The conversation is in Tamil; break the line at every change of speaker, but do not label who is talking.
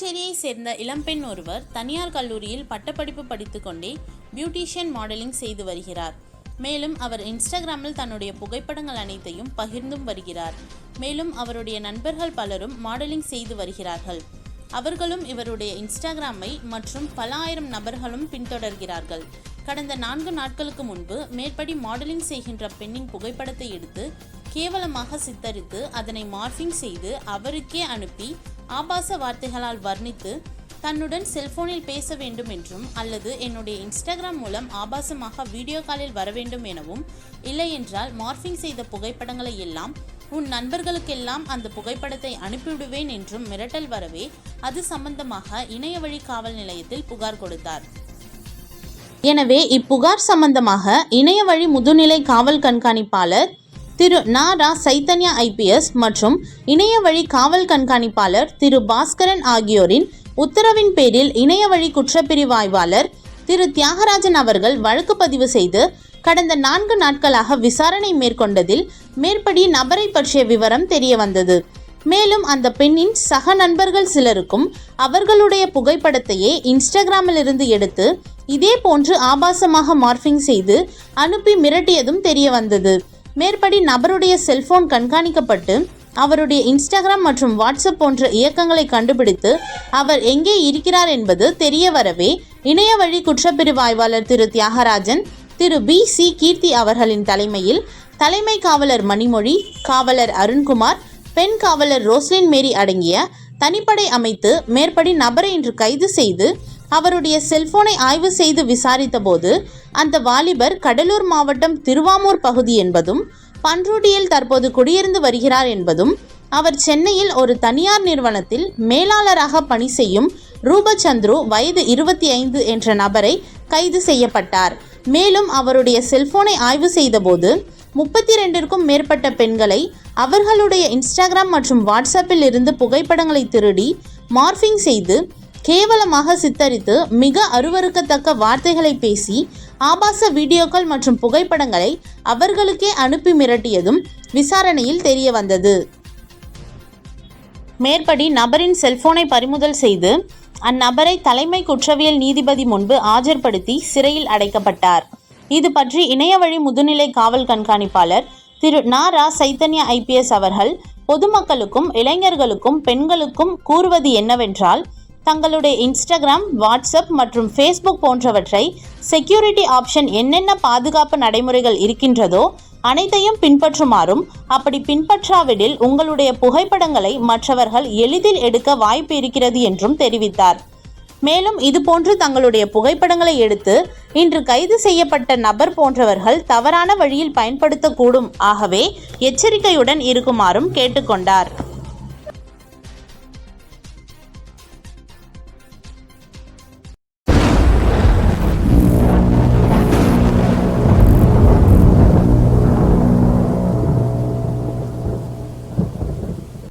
புதுச்சேரியை சேர்ந்த இளம்பெண் ஒருவர் தனியார் கல்லூரியில் பட்டப்படிப்பு படித்துக்கொண்டே பியூட்டிஷியன் மாடலிங் செய்து வருகிறார். மேலும் அவர் இன்ஸ்டாகிராமில் தன்னுடைய புகைப்படங்கள் அனைத்தையும் பகிர்ந்தும் வருகிறார். மேலும் அவருடைய நண்பர்கள் பலரும் மாடலிங் செய்து வருகிறார்கள். அவர்களும் இவருடைய இன்ஸ்டாகிராமை மற்றும் பல ஆயிரம் நபர்களும் பின்தொடர்கிறார்கள். கடந்த 4 நாட்களுக்கு முன்பு மேற்படி மாடலிங் செய்கின்ற பெண்ணின் புகைப்படத்தை எடுத்து கேவலமாக சித்தரித்து அதனை மார்பிங் செய்து அவருக்கே அனுப்பி ஆபாச வார்த்தைகளால் வர்ணித்து தன்னுடன் செல்போனில் பேச வேண்டும் என்றும் அல்லது என்னுடைய இன்ஸ்டாகிராம் மூலம் ஆபாசமாக வீடியோ காலில் வர வேண்டும் எனவும், இல்லை என்றால் மார்பிங் செய்த புகைப்படங்களை எல்லாம் உன் நண்பர்களுக்கெல்லாம் அந்த புகைப்படத்தை அனுப்பிவிடுவேன் என்றும் மிரட்டல் வரவே அது சம்பந்தமாக இணையவழி காவல் நிலையத்தில் புகார் கொடுத்தார். எனவே இப்புகார் சம்பந்தமாக இணையவழி முதுநிலை காவல் கண்காணிப்பாளர் திரு நா. சைத்தன்யா IPS மற்றும் இணையவழி காவல் கண்காணிப்பாளர் திரு பாஸ்கரன் ஆகியோரின் உத்தரவின் பேரில் இணையவழி குற்றப்பிரிவு ஆய்வாளர் திரு தியாகராஜன் அவர்கள் வழக்கு பதிவு செய்து கடந்த 4 நாட்களாக விசாரணை மேற்கொண்டதில் மேற்படி நபரை பற்றிய விவரம் தெரிய வந்தது. மேலும் அந்த பெண்ணின் சக நண்பர்கள் சிலருக்கும் அவர்களுடைய புகைப்படத்தையே இன்ஸ்டாகிராமில் இருந்து எடுத்து இதே போன்று ஆபாசமாக மார்பிங் செய்து அனுப்பி மிரட்டியதும் தெரிய வந்தது. மேற்படி நபருடைய செல்போன் கண்காணிக்கப்பட்டு அவருடைய இன்ஸ்டாகிராம் மற்றும் வாட்ஸ்அப் போன்ற இயக்கங்களை கண்டுபிடித்து அவர் எங்கே இருக்கிறார் என்பது தெரிய வரவே இணையவழி குற்றப்பிரிவு ஆய்வாளர் திரு தியாகராஜன், திரு BC கீர்த்தி அவர்களின் தலைமையில் தலைமை காவலர் மணிமொழி, காவலர் அருண்குமார், பெண் காவலர் ரோஸ்லின் மேரி அடங்கிய தனிப்படை அமைத்து மேற்படி நபரை இன்று கைது செய்து அவருடைய செல்போனை ஆய்வு செய்து விசாரித்த போது அந்த வாலிபர் கடலூர் மாவட்டம் திருவாமூர் பகுதி என்பதும், பன்ருட்டியில் தற்போது குடியிருந்து வருகிறார் என்பதும், அவர் சென்னையில் ஒரு தனியார் நிறுவனத்தில் மேலாளராக பணி செய்யும் ரூபச்சந்துரு வயது 25 என்ற நபரை கைது செய்யப்பட்டார். மேலும் அவருடைய செல்போனை ஆய்வு செய்தபோது 32க்கும் மேற்பட்ட பெண்களை அவர்களுடைய இன்ஸ்டாகிராம் மற்றும் வாட்ஸ்அப்பில் இருந்து புகைப்படங்களை திருடி மார்பிங் செய்து கேவலமாக சித்தரித்து மிக அருவருக்கத்தக்க வார்த்தைகளை பேசி ஆபாச வீடியோக்கள் மற்றும் புகைப்படங்களை அவர்களுக்கே அனுப்பி மிரட்டியதும் விசாரணையில் தெரிய வந்தது. மேற்படி நபரின் செல்போனை பறிமுதல் செய்து அந்நபரை தலைமை குற்றவியல் நீதிபதி முன்பு ஆஜர்படுத்தி சிறையில் அடைக்கப்பட்டார். இது பற்றி இணையவழி முதுநிலை காவல் கண்காணிப்பாளர் திரு நா. சைத்தன்யா IPS அவர்கள் பொதுமக்களுக்கும் இளைஞர்களுக்கும் பெண்களுக்கும் கூறுவது என்னவென்றால், தங்களுடைய இன்ஸ்டாகிராம், வாட்ஸ்அப் மற்றும் ஃபேஸ்புக் போன்றவற்றை செக்யூரிட்டி ஆப்ஷன் என்னென்ன பாதுகாப்பு நடைமுறைகள் இருக்கின்றதோ அனைத்தையும் பின்பற்றுமாறும், அப்படி பின்பற்றாவிடில் உங்களுடைய புகைப்படங்களை மற்றவர்கள் எளிதில் எடுக்க வாய்ப்பு இருக்கிறது என்றும் தெரிவித்தார். மேலும் இதுபோன்று தங்களுடைய புகைப்படங்களை எடுத்து இன்று கைது செய்யப்பட்ட நபர் போன்றவர்கள் தவறான வழியில் பயன்படுத்தக்கூடும். ஆகவே எச்சரிக்கையுடன் இருக்குமாறும் கேட்டுக்கொண்டார்.